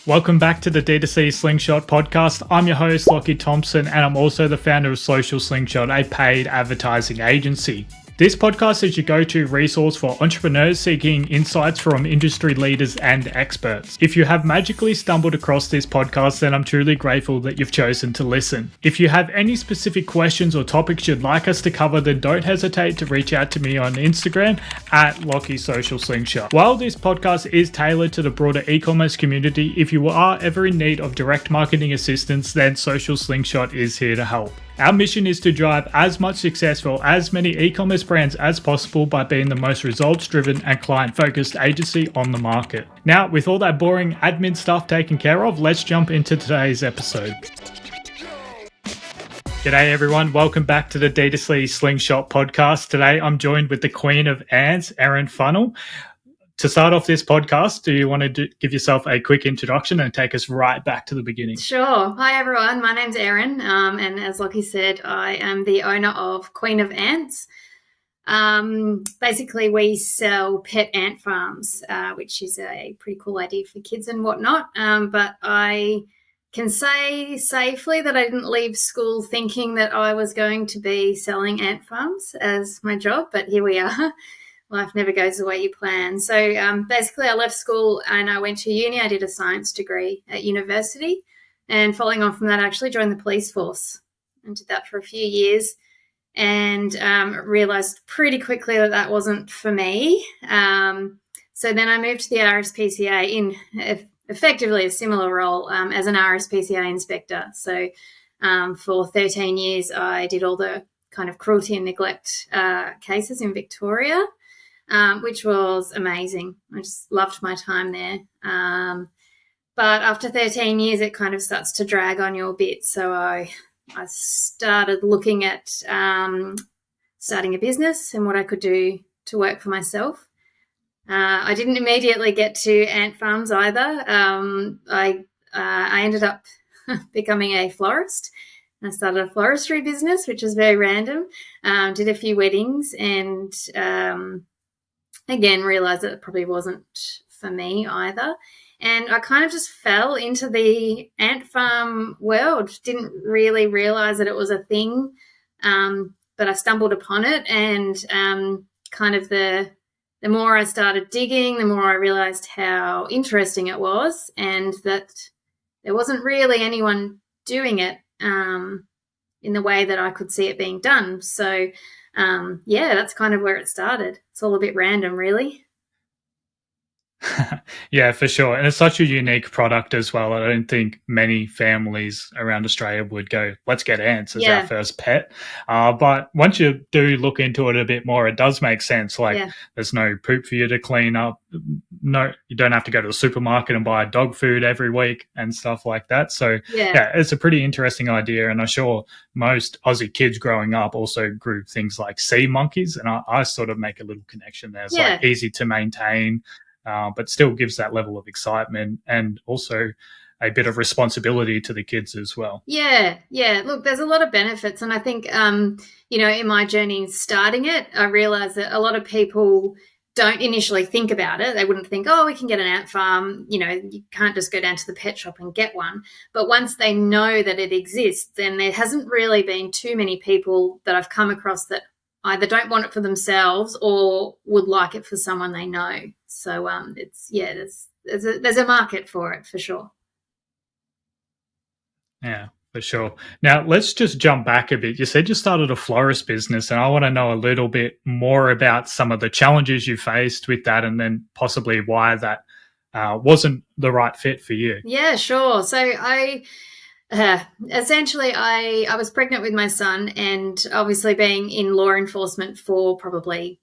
Welcome back to the DTC Slingshot Podcast. I'm your host, Lockie Thompson, and I'm also the founder of Social Slingshot, a paid advertising agency. This podcast is your go-to resource for entrepreneurs seeking insights from industry leaders and experts. If you have magically stumbled across this podcast, then I'm truly grateful that you've chosen to listen. If you have any specific questions or topics you'd like us to cover, then don't hesitate to reach out to me on Instagram at Lockie Social Slingshot. While this podcast is tailored to the broader e-commerce community, if you are ever in need of direct marketing assistance, then Social Slingshot is here to help. Our mission is to drive as much success for as many e-commerce brands as possible by being the most results-driven and client-focused agency on the market. Now, with all that boring admin stuff taken care of, let's jump into today's episode. G'day everyone, welcome back to the DTC Slingshot Podcast. Today I'm joined with the Queen of Ants, Erin Funnell. To start off this podcast, do you want to give yourself a quick introduction and take us right back to the beginning? Sure. Hi, everyone. My name's Erin, and as Lockie said, I am the owner of Queen of Ants. Basically, we sell pet ant farms, which is a pretty cool idea for kids and whatnot, but I can say safely that I didn't leave school thinking that I was going to be selling ant farms as my job, but here we are. Life never goes the way you plan. So basically I left school and I went to uni. I did a science degree at university, and following on from that, I actually joined the police force and did that for a few years, and realised pretty quickly that that wasn't for me. So then I moved to the RSPCA in effectively a similar role as an RSPCA inspector. So for 13 years I did all the kind of cruelty and neglect cases in Victoria. Which was amazing. I just loved my time there. But after 13 years, it kind of starts to drag on you a bit. So I started looking at starting a business and what I could do to work for myself. I didn't immediately get to ant farms either. I ended up becoming a florist. I started a floristry business, which was very random. Did a few weddings and again, realised that it probably wasn't for me either. And I kind of just fell into the ant farm world. Didn't really realise that it was a thing, but I stumbled upon it, and kind of the more I started digging, the more I realised how interesting it was, and that there wasn't really anyone doing it in the way that I could see it being done. So that's kind of where it started. It's all a bit random, really. Yeah, for sure. And it's such a unique product as well. I don't think many families around Australia would go, let's get ants as our first pet. But once you do look into it a bit more, it does make sense. There's no poop for you to clean up. No, you don't have to go to the supermarket and buy dog food every week and stuff like that. So it's a pretty interesting idea. And I'm sure most Aussie kids growing up also grew things like sea monkeys. And I sort of make a little connection there. It's like easy to maintain, but still gives that level of excitement and also a bit of responsibility to the kids as well. Yeah. Look, there's a lot of benefits. And I think, in my journey starting it, I realised that a lot of people don't initially think about it. They wouldn't think, we can get an ant farm. You can't just go down to the pet shop and get one. But once they know that it exists, then there hasn't really been too many people that I've come across that either don't want it for themselves or would like it for someone they know. So there's a market for it for sure. Yeah, for sure. Now, let's just jump back a bit. You said you started a florist business, and I want to know a little bit more about some of the challenges you faced with that, and then possibly why that wasn't the right fit for you. Yeah, sure. So I was pregnant with my son, and obviously being in law enforcement for probably,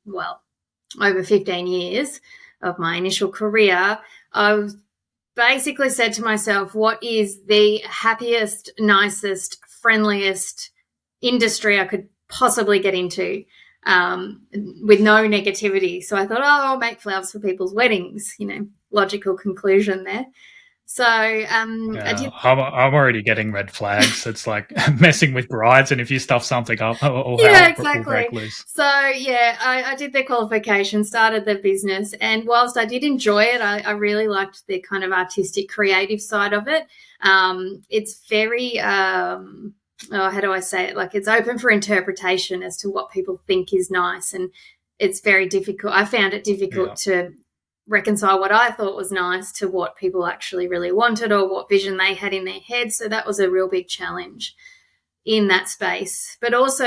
over 15 years of my initial career, I basically said to myself, what is the happiest, nicest, friendliest industry I could possibly get into with no negativity? So I thought, I'll make flowers for people's weddings, logical conclusion there. So I did. I'm already getting red flags. It's like messing with brides, and if you stuff something up, all Yeah, hell will exactly. break loose. So yeah, I did the qualification, started the business, and whilst I did enjoy it, I really liked the kind of artistic, creative side of it. It's very how do I say it? Like, it's open for interpretation as to what people think is nice, and it's very difficult. I found it difficult to reconcile what I thought was nice to what people actually really wanted or what vision they had in their head. So that was a real big challenge in that space. But also,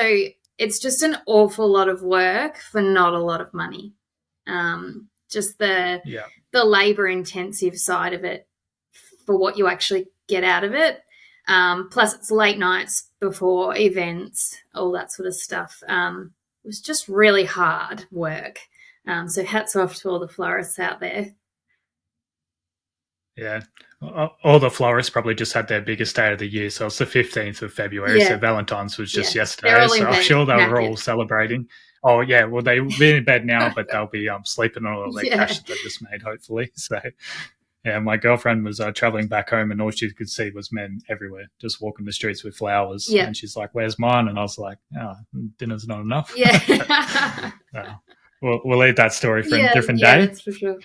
it's just an awful lot of work for not a lot of money. Just the labor intensive side of it for what you actually get out of it. Plus it's late nights before events, all that sort of stuff. It was just really hard work. So hats off to all the florists out there. Yeah. All the florists probably just had their biggest day of the year. So it's the 15th of February. So Valentine's was just yesterday. So I'm sure they were all celebrating. Oh, yeah. Well, they'll be in bed now, but they'll be sleeping on all their cash that they just made, hopefully. So, yeah, my girlfriend was traveling back home, and all she could see was men everywhere, just walking the streets with flowers. And she's like, "Where's mine?" And I was like, "Oh, dinner's not enough." Yeah. We'll leave that story for a different day. Yeah, that's for sure.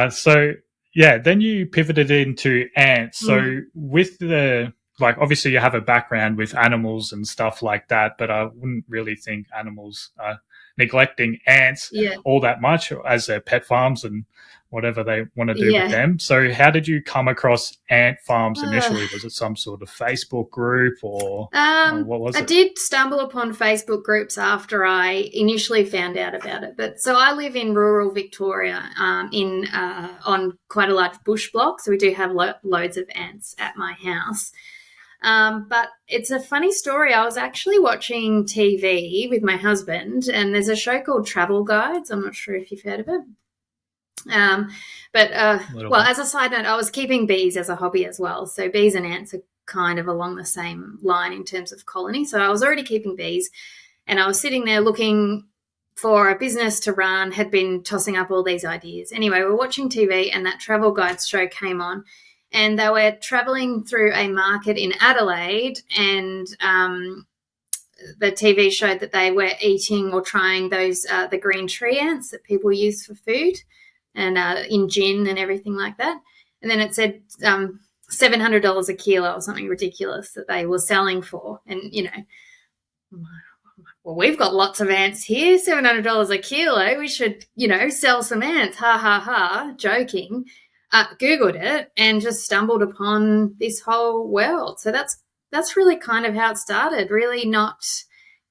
So, then you pivoted into ants. So with the, like, obviously you have a background with animals and stuff like that, but I wouldn't really think animals are neglecting ants all that much as their pet farms and whatever they want to do with them. So how did you come across ant farms initially? Was it some sort of Facebook group or what was it? I did stumble upon Facebook groups after I initially found out about it. But so I live in rural Victoria on quite a large bush block. So we do have loads of ants at my house. But it's a funny story. I was actually watching TV with my husband, and there's a show called Travel Guides. I'm not sure if you've heard of it. As a side note, I was keeping bees as a hobby as well. So bees and ants are kind of along the same line in terms of colony. So I was already keeping bees, and I was sitting there looking for a business to run, had been tossing up all these ideas. Anyway, we're watching TV, and that Travel Guides show came on, and they were traveling through a market in Adelaide, and the TV showed that they were eating or trying those the green tree ants that people use for food, and in gin and everything like that. And then it said $700 a kilo or something ridiculous that they were selling for. And, well, we've got lots of ants here, $700 a kilo. We should, sell some ants. Ha, ha, ha, joking. Googled it and just stumbled upon this whole world. So that's really kind of how it started, really not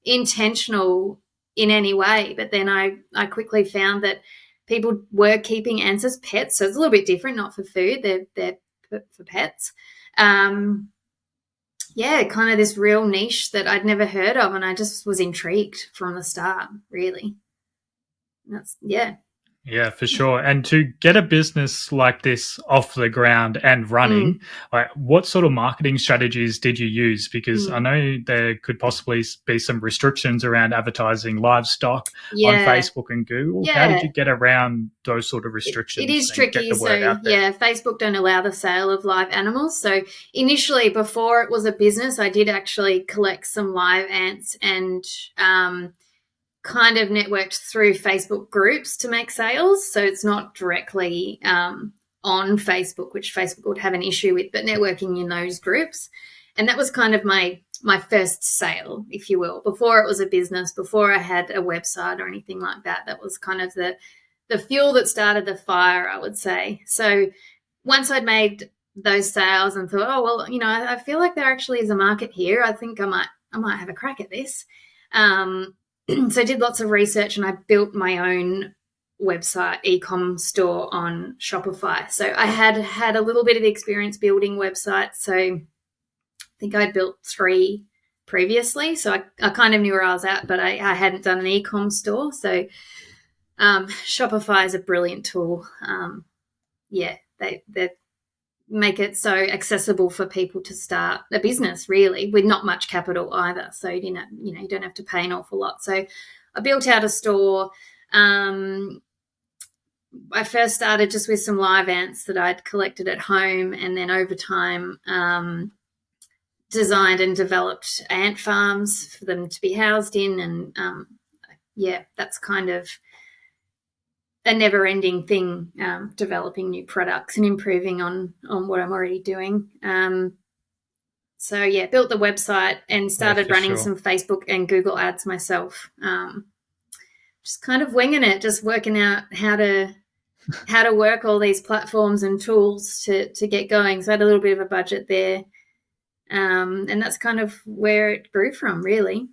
intentional in any way. But then I quickly found that people were keeping ants as pets, so it's a little bit different, not for food. They're for pets. Kind of this real niche that I'd never heard of, and I just was intrigued from the start, really. Yeah, for sure. And to get a business like this off the ground and running, like, what sort of marketing strategies did you use? Because I know there could possibly be some restrictions around advertising livestock on Facebook and Google. How did you get around those sort of restrictions? It is tricky. Facebook don't allow the sale of live animals. So initially, before it was a business, I did actually collect some live ants and kind of networked through Facebook groups to make sales. So it's not directly on Facebook, which Facebook would have an issue with, but networking in those groups. And that was kind of my first sale, if you will. Before it was a business, before I had a website or anything like that, that was kind of the fuel that started the fire, I would say. So once I'd made those sales and thought, I feel like there actually is a market here. I think I might have a crack at this. So I did lots of research, and I built my own website, e-com store on Shopify. So I had a little bit of experience building websites. So I think I'd built 3 previously. So I kind of knew where I was at, but I hadn't done an e-com store. So Shopify is a brilliant tool. They make it so accessible for people to start a business, really, with not much capital either. So you don't have to pay an awful lot. So I built out a store. I first started just with some live ants that I'd collected at home, and then over time designed and developed ant farms for them to be housed in. And that's kind of a never-ending thing, developing new products and improving on what I'm already doing. Built the website and started running some Facebook and Google ads myself. Just kind of winging it, just working out how to work all these platforms and tools to get going. So I had a little bit of a budget there. And that's kind of where it grew from, really.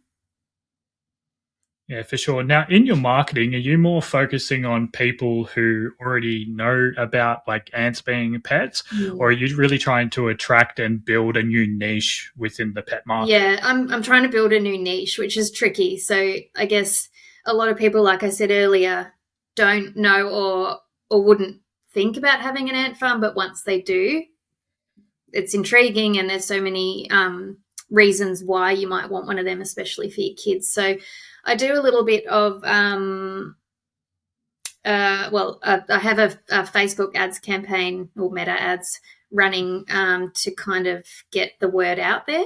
Yeah, for sure. Now, in your marketing, are you more focusing on people who already know about like ants being pets, or are you really trying to attract and build a new niche within the pet market? Yeah, I'm trying to build a new niche, which is tricky. So I guess a lot of people, like I said earlier, don't know or wouldn't think about having an ant farm, but once they do, it's intriguing, and there's so many reasons why you might want one of them, especially for your kids. So I do a little bit of I have a Facebook ads campaign or meta ads running to kind of get the word out there,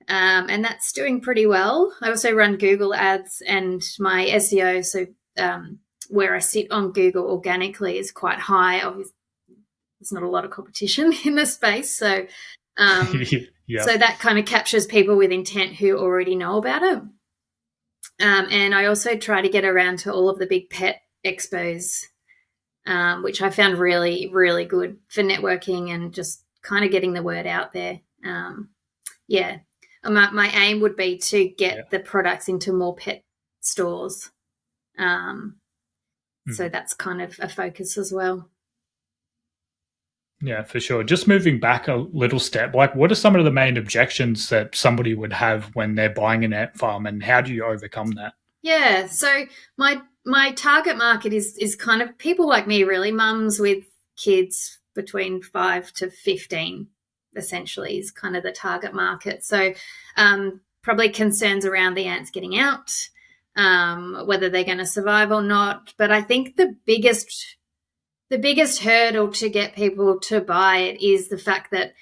and that's doing pretty well. I also run Google ads, and my SEO, so where I sit on Google organically, is quite high. Obviously, there's not a lot of competition in the space, so so that kind of captures people with intent who already know about it. And I also try to get around to all of the big pet expos, which I found really, really good for networking and just kind of getting the word out there. My aim would be to get the products into more pet stores. So that's kind of a focus as well. Yeah, for sure. Just moving back a little step, like what are some of the main objections that somebody would have when they're buying an ant farm, and how do you overcome that? Yeah, so my target market is kind of people like me, really, mums with kids between 5 to 15, essentially, is kind of the target market. So probably concerns around the ants getting out, whether they're going to survive or not. But I think the biggest hurdle to get people to buy it is the fact that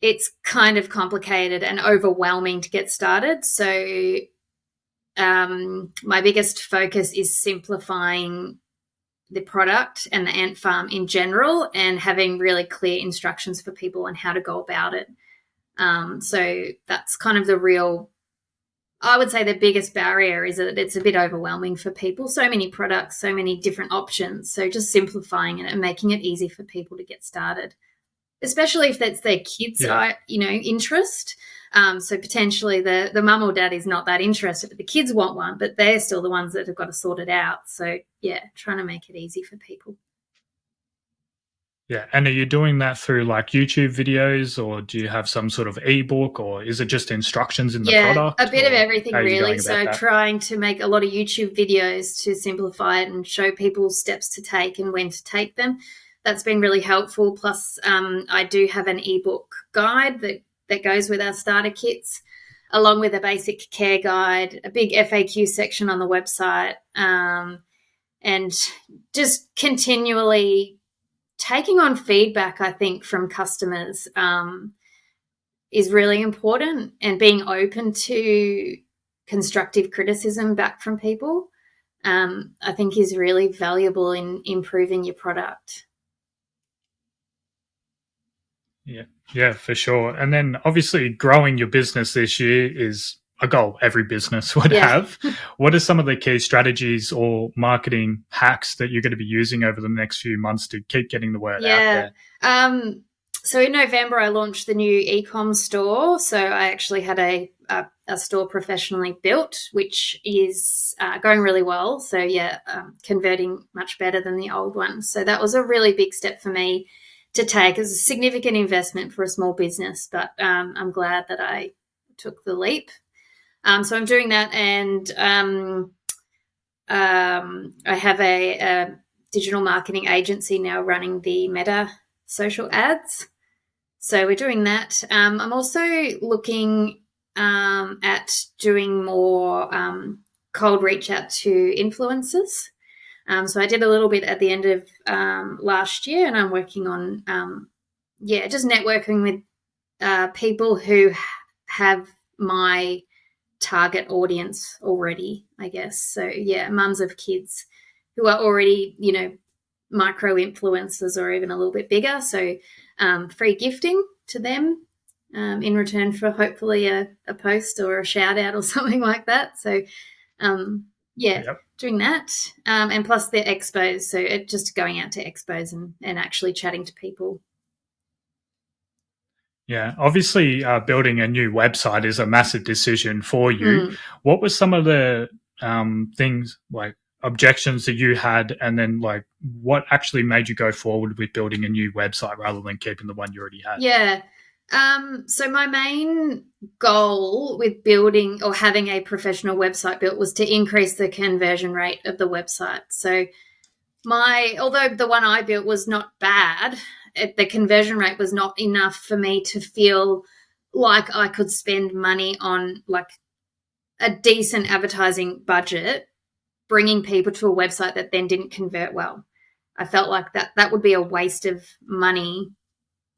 it's kind of complicated and overwhelming to get started. So my biggest focus is simplifying the product and the ant farm in general, and having really clear instructions for people on how to go about it. So that's kind of I would say the biggest barrier is that it's a bit overwhelming for people. So many products, so many different options. So just simplifying it and making it easy for people to get started, especially if that's their kids' interest. So potentially the mum or dad is not that interested, but the kids want one, but they're still the ones that have got to sort it out. So, trying to make it easy for people. Yeah, and are you doing that through like YouTube videos, or do you have some sort of ebook, or is it just instructions in the product? Yeah, a bit of everything, really. So trying to make a lot of YouTube videos to simplify it and show people steps to take and when to take them. That's been really helpful. Plus, I do have an ebook guide that goes with our starter kits, along with a basic care guide, a big FAQ section on the website, and just continually taking on feedback, I think, from customers is really important, and being open to constructive criticism back from people, I think, is really valuable in improving your product. Yeah, for sure. And then obviously growing your business this year is a goal every business would have. What are some of the key strategies or marketing hacks that you're going to be using over the next few months to keep getting the word out there? So in November, I launched the new e-com store. So I actually had a store professionally built, which is going really well. So converting much better than the old one. So that was a really big step for me to take. It was a significant investment for a small business, but I'm glad that I took the leap. So I'm doing that, and I have a digital marketing agency now running the Meta social ads. So we're doing that. I'm also looking at doing more cold reach out to influencers. So I did a little bit at the end of last year, and I'm working on, just networking with people who have my target audience already, I guess. So, mums of kids who are already, micro influencers or even a little bit bigger. So free gifting to them in return for hopefully a post or a shout out or something like that. So, doing that. And plus the expos. So just going out to expos and actually chatting to people. Yeah, obviously building a new website is a massive decision for you. What were some of the things, like objections that you had, and then like what actually made you go forward with building a new website rather than keeping the one you already had? Yeah. So my main goal with building or having a professional website built was to increase the conversion rate of the website. So although the one I built was not bad, the conversion rate was not enough for me to feel like I could spend money on like a decent advertising budget, bringing people to a website that then didn't convert well. I felt like that would be a waste of money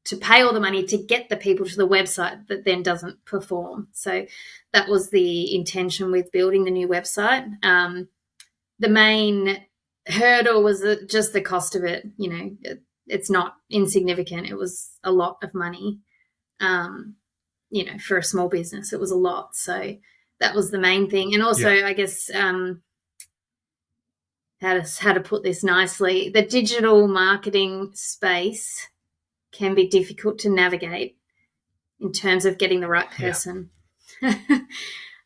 to pay all the money to get the people to the website that then doesn't perform. So that was the intention with building the new website. The main hurdle was just the cost of it. It's not insignificant. It was a lot of money. For a small business, it was a lot. So that was the main thing. And also, I guess, how to put this nicely, the digital marketing space can be difficult to navigate in terms of getting the right person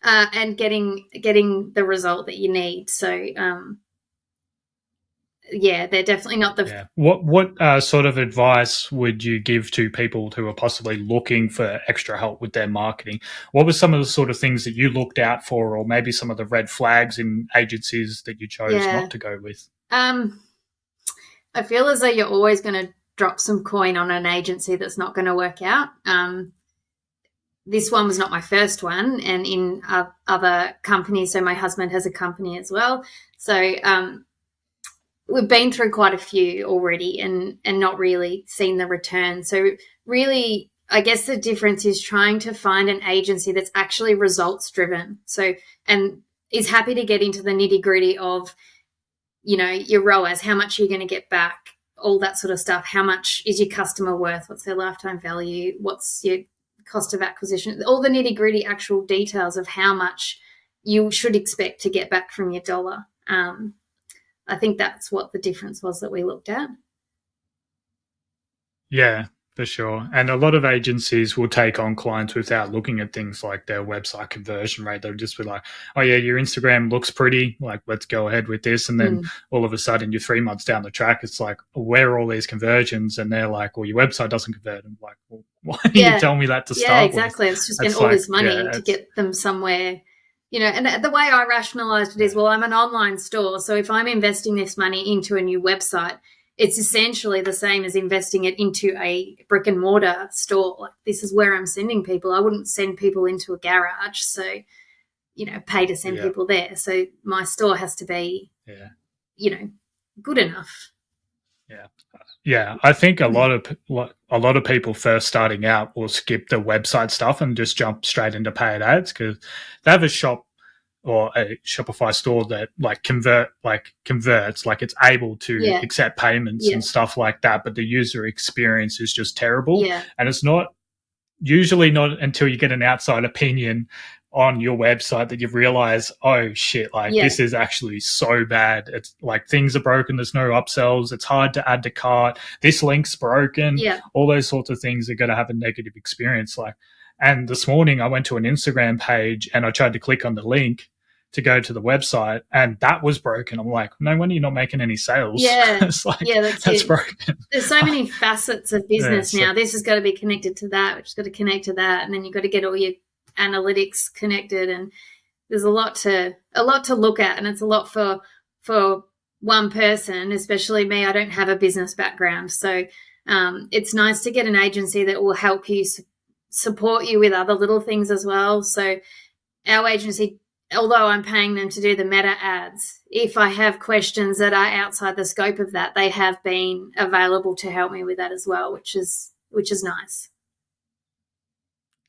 and getting the result that you need. So, they're definitely not the. Yeah. What sort of advice would you give to people who are possibly looking for extra help with their marketing? What were some of the sort of things that you looked out for, or maybe some of the red flags in agencies that you chose not to go with? I feel as though you're always going to drop some coin on an agency that's not going to work out. This one was not my first one, and in other companies. So my husband has a company as well. So we've been through quite a few already and not really seen the return. So really, I guess the difference is trying to find an agency that's actually results driven. So, and is happy to get into the nitty gritty of, your ROAS, how much you're going to get back, all that sort of stuff. How much is your customer worth? What's their lifetime value? What's your cost of acquisition? All the nitty gritty actual details of how much you should expect to get back from your dollar. I think that's what the difference was that we looked at. Yeah, for sure. And a lot of agencies will take on clients without looking at things like their website conversion rate. They'll just be like, oh, yeah, your Instagram looks pretty. Like, let's go ahead with this. And then all of a sudden you're 3 months down the track. It's like, where are all these conversions? And they're like, well, your website doesn't convert. I'm like, well, why didn't you tell me that to start with? Yeah, exactly. It's just getting all this money to get them somewhere. And the way I rationalized it is, well, I'm an online store. So if I'm investing this money into a new website, it's essentially the same as investing it into a brick and mortar store. Like, this is where I'm sending people. I wouldn't send people into a garage. So, pay to send people there. So my store has to be, good enough. Yeah. Yeah, I think a lot of people first starting out will skip the website stuff and just jump straight into paid ads because they have a shop or a Shopify store that converts, like it's able to accept payments and stuff like that, but the user experience is just terrible. And it's usually not until you get an outside opinion on your website that you realize, oh shit, this is actually so bad. It's like things are broken. There's no upsells. It's hard to add to cart. This link's broken. All those sorts of things are going to have a negative experience. And this morning I went to an Instagram page and I tried to click on the link to go to the website and that was broken. I'm like, no wonder you're not making any sales. It's that's broken. There's so many facets of business now. This has got to be connected to that, which has got to connect to that. And then you've got to get all your analytics connected, and there's a lot to look at, and it's a lot for one person, especially me. I don't have a business background, so it's nice to get an agency that will help you support you with other little things as well. So our agency although I'm paying them to do the meta ads, if I have questions that are outside the scope of that, they have been available to help me with that as well, which is nice.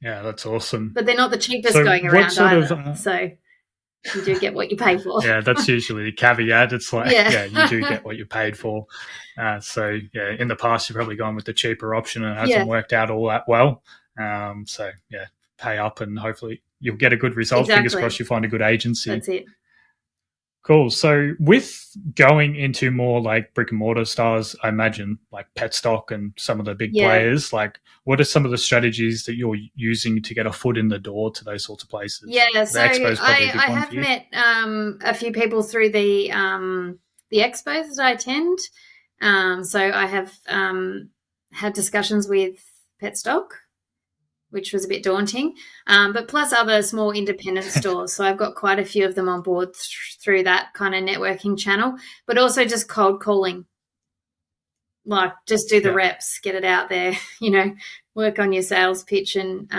Yeah, that's awesome. But they're not the cheapest So going what around sort either. of So you do get what you pay for. yeah, that's usually the caveat. It's like, Yeah. you do get what you paid for. So, yeah, in the past, you've probably gone with the cheaper option and it hasn't worked out all that well. So, yeah, pay up and hopefully you'll get a good result. Exactly. Fingers crossed you find a good agency. That's it. Cool. So with going into more like brick and mortar stores, I imagine like Petstock and some of the big players, like what are some of the strategies that you're using to get a foot in the door to those sorts of places? Yeah, so I have met a few people through the expos that I attend. So I have had discussions with Petstock, which was a bit daunting, but plus other small independent stores. So I've got quite a few of them on board through that kind of networking channel, but also just cold calling. Like just do the reps, get it out there, work on your sales pitch and,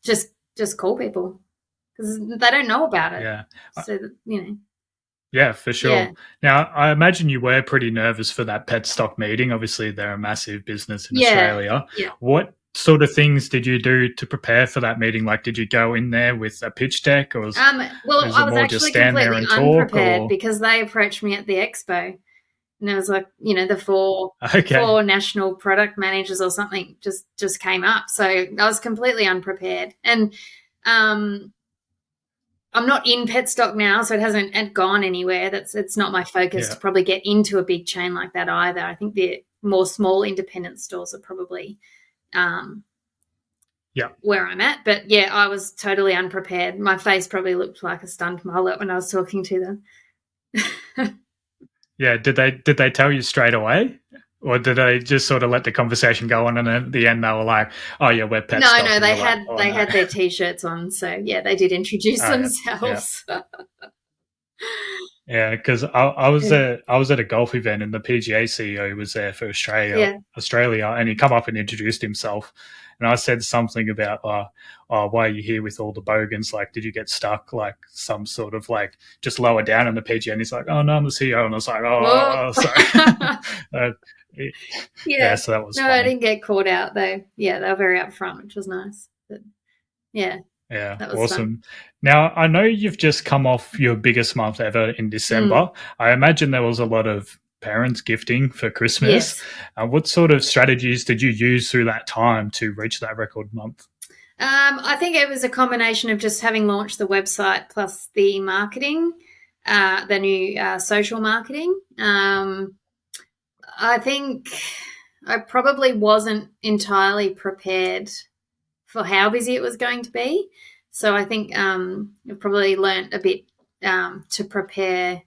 just call people because they don't know about it. Yeah. So, Yeah, for sure. Yeah. Now, I imagine you were pretty nervous for that Petstock meeting. Obviously, they're a massive business in Australia. Yeah. What sort of things did you do to prepare for that meeting? Like, did you go in there with a pitch deck, or was I was actually completely unprepared because they approached me at the expo, and there was like the four national product managers or something just came up. So I was completely unprepared, and I'm not in Petstock now, so it hasn't gone anywhere. It's not my focus to probably get into a big chain like that either. I think the more small independent stores are probably where I'm at. But yeah, I was totally unprepared. My face probably looked like a stunned mullet when I was talking to them. Yeah, did they tell you straight away? Or did they just sort of let the conversation go on, and then at the end they were like, "Oh yeah, we're Petstock." No, they had their t-shirts on, so yeah, they did introduce themselves. Yeah, because I was at a golf event and the PGA CEO was there for Australia, and he come up and introduced himself, and I said something about, why are you here with all the bogans? Like, did you get stuck? Like some sort of like just lower down in the PGA, and he's like, "Oh no, I'm the CEO," and I was like, "Oh, sorry." So that was funny. I didn't get caught out though. Yeah, they were very upfront, which was nice. But yeah, that was awesome. Fun. Now, I know you've just come off your biggest month ever in December. I imagine there was a lot of parents gifting for Christmas. Yes. What sort of strategies did you use through that time to reach that record month? I think it was a combination of just having launched the website plus the marketing, the new social marketing. I think I probably wasn't entirely prepared for how busy it was going to be. So I think I've probably learnt a bit to prepare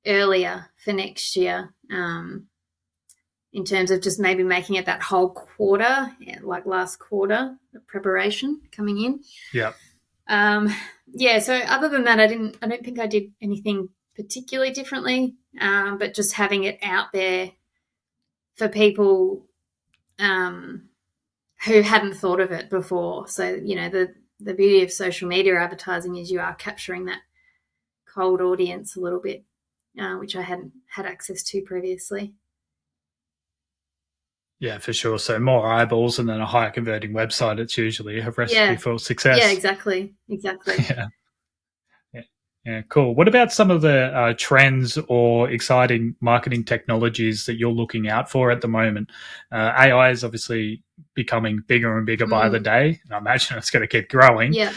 earlier for next year in terms of just maybe making it that whole quarter, like last quarter preparation coming in. Yeah. So other than that, I don't think I did anything particularly differently, but just having it out there for people who hadn't thought of it before. So, the beauty of social media advertising is you are capturing that cold audience a little bit, which I hadn't had access to previously. Yeah, for sure. So more eyeballs and then a higher converting website, it's usually a recipe for success. Yeah, exactly. Yeah, cool. What about some of the trends or exciting marketing technologies that you're looking out for at the moment? AI is obviously becoming bigger and bigger by the day, and I imagine it's going to keep growing. Yeah.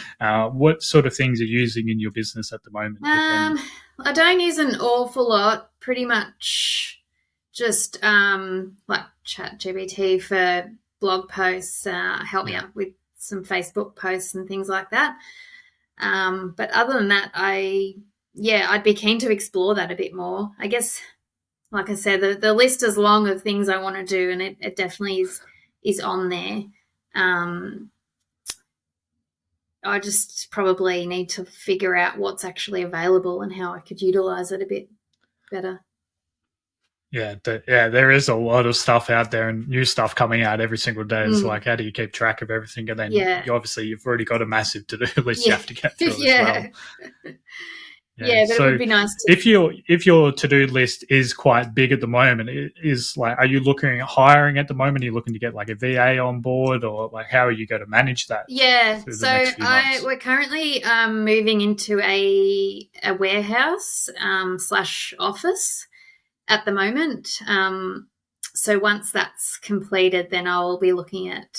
What sort of things are you using in your business at the moment? I don't use an awful lot, pretty much just like ChatGPT for blog posts, help me out with some Facebook posts and things like that. But other than that, I'd be keen to explore that a bit more. I guess, like I said, the list is long of things I want to do, and it definitely is on there. I just probably need to figure out what's actually available and how I could utilize it a bit better. There is a lot of stuff out there and new stuff coming out every single day. It's like, how do you keep track of everything? And then you've already got a massive to-do list you have to get through as well. But so it would be nice if your to-do list is quite big at the moment, are you looking at hiring at the moment? Are you looking to get like a VA on board, or like how are you going to manage that? So we're currently moving into a warehouse / office at the moment. So once that's completed, then I'll be looking at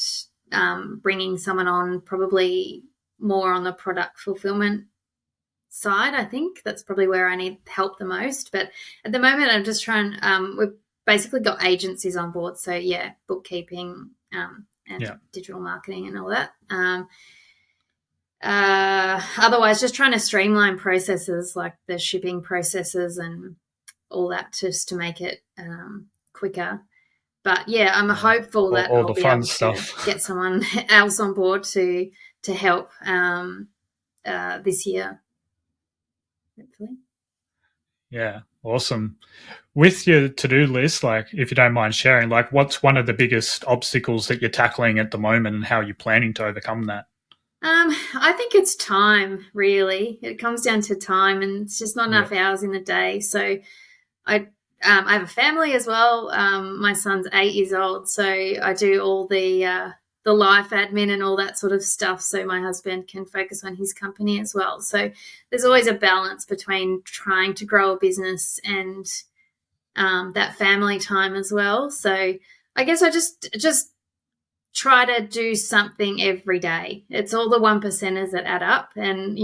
bringing someone on, probably more on the product fulfillment side. I think that's probably where I need help the most. But at the moment, I'm just trying. We've basically got agencies on board. So bookkeeping and digital marketing and all that. Otherwise, just trying to streamline processes like the shipping processes and all that, just to make it quicker. But I'm hopeful that all I'll the be fun able stuff to get someone else on board to help this year, hopefully. Yeah, awesome. With your to-do list, like if you don't mind sharing, like what's one of the biggest obstacles that you're tackling at the moment, and how you're planning to overcome that? I think it's time, really. It comes down to time, and it's just not enough hours in the day. So I have a family as well. My son's 8 years old, so I do all the life admin and all that sort of stuff, so my husband can focus on his company as well. So there's always a balance between trying to grow a business and that family time as well. So I guess I just try to do something every day. It's all the 1%ers that add up, and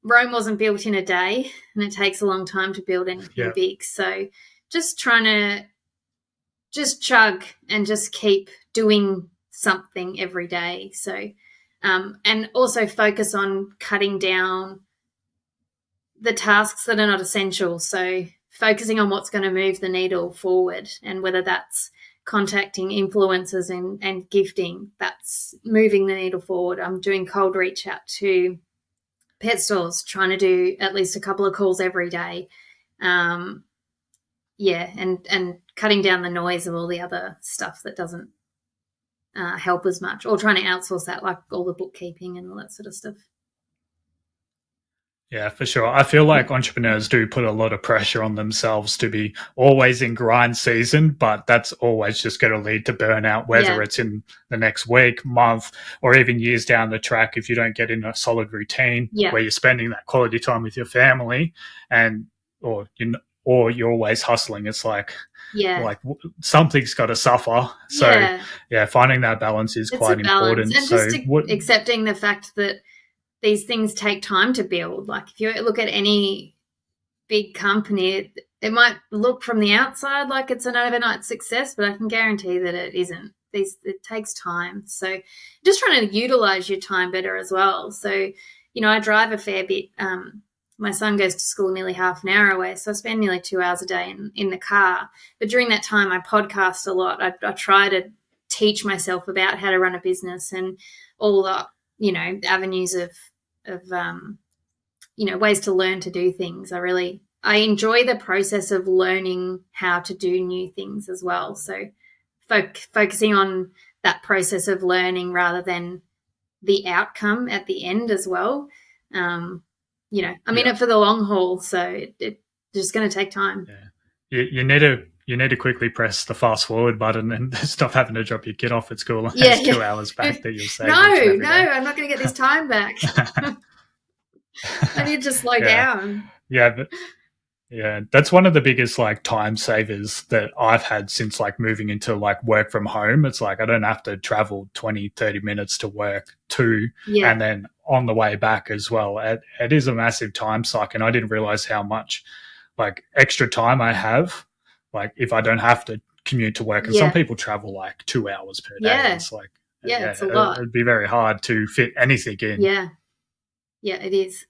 Rome wasn't built in a day, and it takes a long time to build anything big. So just trying to just chug and just keep doing something every day. So and also focus on cutting down the tasks that are not essential. So focusing on what's going to move the needle forward, and whether that's contacting influencers and gifting, that's moving the needle forward. I'm doing cold reach out to pet stores, trying to do at least a couple of calls every day. And cutting down the noise of all the other stuff that doesn't help as much, or trying to outsource that, like all the bookkeeping and all that sort of stuff. Yeah, for sure. I feel like entrepreneurs do put a lot of pressure on themselves to be always in grind season, but that's always just going to lead to burnout, whether it's in the next week, month, or even years down the track if you don't get in a solid routine where you're spending that quality time with your family, or you're always hustling. It's like something's got to suffer. So finding that balance is quite important. And just accepting the fact that these things take time to build. Like if you look at any big company, it might look from the outside like it's an overnight success, but I can guarantee that it isn't. It takes time. So just trying to utilize your time better as well. So, I drive a fair bit. My son goes to school nearly half an hour away, so I spend nearly 2 hours a day in the car. But during that time, I podcast a lot. I try to teach myself about how to run a business and all the avenues of ways to learn to do things. I enjoy the process of learning how to do new things as well. So focusing on that process of learning rather than the outcome at the end as well. I'm in it for the long haul, so it's just going to take time. You need to quickly press the fast forward button and stop having to drop your kid off at school. And it's 2 hours back that you'll save. No, I'm not going to get this time back. I need to slow down. Yeah, that's one of the biggest time savers that I've had since moving into work from home. It's I don't have to travel 20, 30 minutes to work too, and then on the way back as well. It is a massive time suck, and I didn't realize how much extra time I have if I don't have to commute to work. And some people travel 2 hours per day. It's it's a lot. It'd be very hard to fit anything in. Yeah, it is.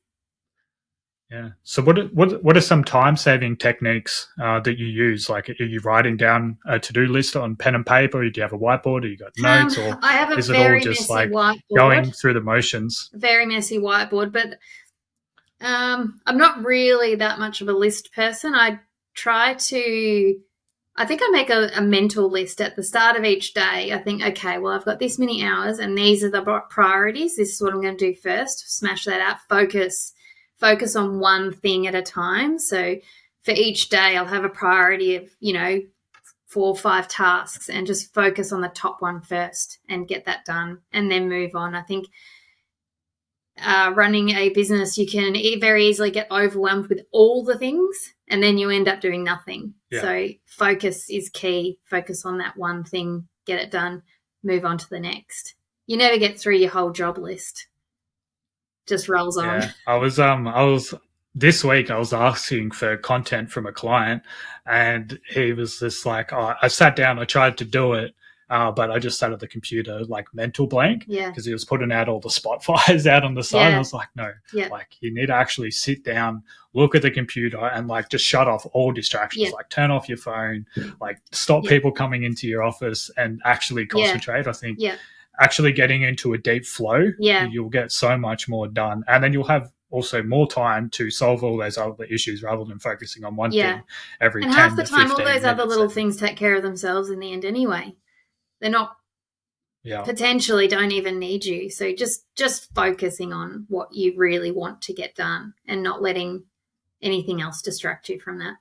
Yeah. So what are some time-saving techniques that you use? Are you writing down a to-do list on pen and paper, or do you have a whiteboard, or you got notes, or I have is it all just whiteboard. Going through the motions? Very messy whiteboard, but I'm not really that much of a list person. I try to I think I make a mental list at the start of each day. I think, okay, well, I've got this many hours and these are the priorities. This is what I'm going to do first. Smash that out. Focus on one thing at a time. So for each day, I'll have a priority of, 4 or 5 tasks and just focus on the top one first and get that done and then move on. I think running a business, you can very easily get overwhelmed with all the things and then you end up doing nothing. Yeah. So focus is key. Focus on that one thing, get it done, move on to the next. You never get through your whole job list. Just rolls on. Yeah. I was this week I was asking for content from a client and he was just like, I sat down, I tried to do it. But I just sat at the computer like mental blank because he was putting out all the spot fires out on the side. I was like, no, like you need to actually sit down, look at the computer and like just shut off all distractions, like turn off your phone, like stop people coming into your office and actually concentrate. I think actually getting into a deep flow, you'll get so much more done. And then you'll have also more time to solve all those other issues rather than focusing on one thing every 10 to 15 minutes. And half the time, all those other little things take care of themselves in the end anyway. They're not potentially don't even need you. So just focusing on what you really want to get done and not letting anything else distract you from that.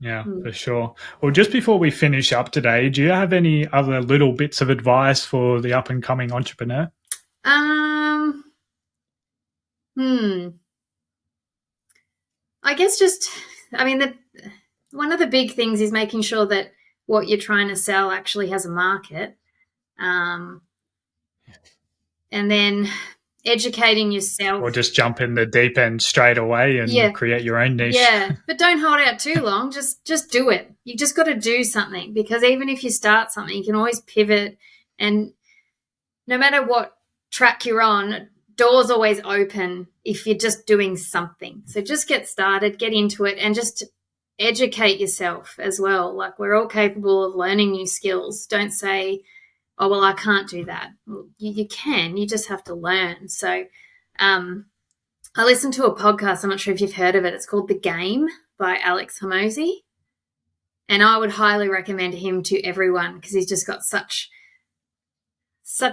Yeah, for sure. Well, just before we finish up today, do you have any other little bits of advice for the up and coming entrepreneur? I guess one of the big things is making sure that what you're trying to sell actually has a market. And then educating yourself. Or just jump in the deep end straight away and create your own niche. Yeah, but don't hold out too long. Just do it. You just got to do something because even if you start something, you can always pivot. And no matter what track you're on, doors always open if you're just doing something. So just get started, get into it, and just educate yourself as well. Like we're all capable of learning new skills. Don't say, oh, well, I can't do that. Well, you can. You just have to learn. So I listened to a podcast. I'm not sure if you've heard of it. It's called The Game by Alex Hormozi. And I would highly recommend him to everyone because he's just got such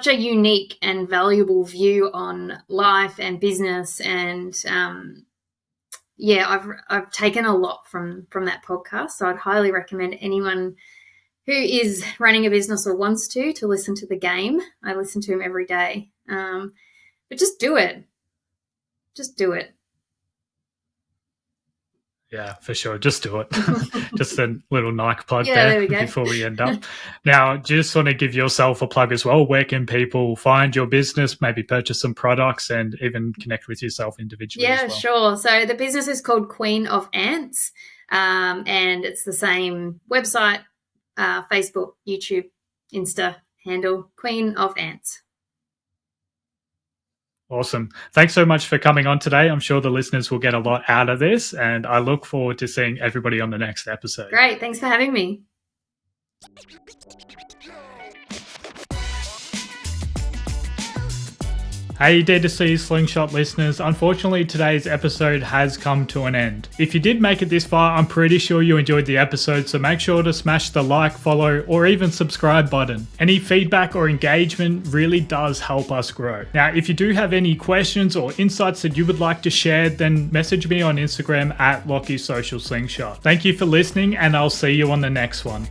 a unique and valuable view on life and business. And I've taken a lot from that podcast. So I'd highly recommend anyone who is running a business or wants to listen to The Game. I listen to him every day. But just do it. Just do it. Yeah, for sure. Just do it. Just a little Nike plug there before we end up. Now, just want to give yourself a plug as well. Where can people find your business, maybe purchase some products and even connect with yourself individually as well? Sure. So the business is called Queen of Ants and it's the same website, Facebook, YouTube, Insta handle, Queen of Ants. Awesome. Thanks so much for coming on today. I'm sure the listeners will get a lot out of this, and I look forward to seeing everybody on the next episode. Great. Thanks for having me. Hey DTC Slingshot listeners, unfortunately today's episode has come to an end. If you did make it this far, I'm pretty sure you enjoyed the episode, so make sure to smash the like, follow, or even subscribe button. Any feedback or engagement really does help us grow. Now, if you do have any questions or insights that you would like to share, then message me on Instagram at LockieSocialSlingshot. Thank you for listening, and I'll see you on the next one.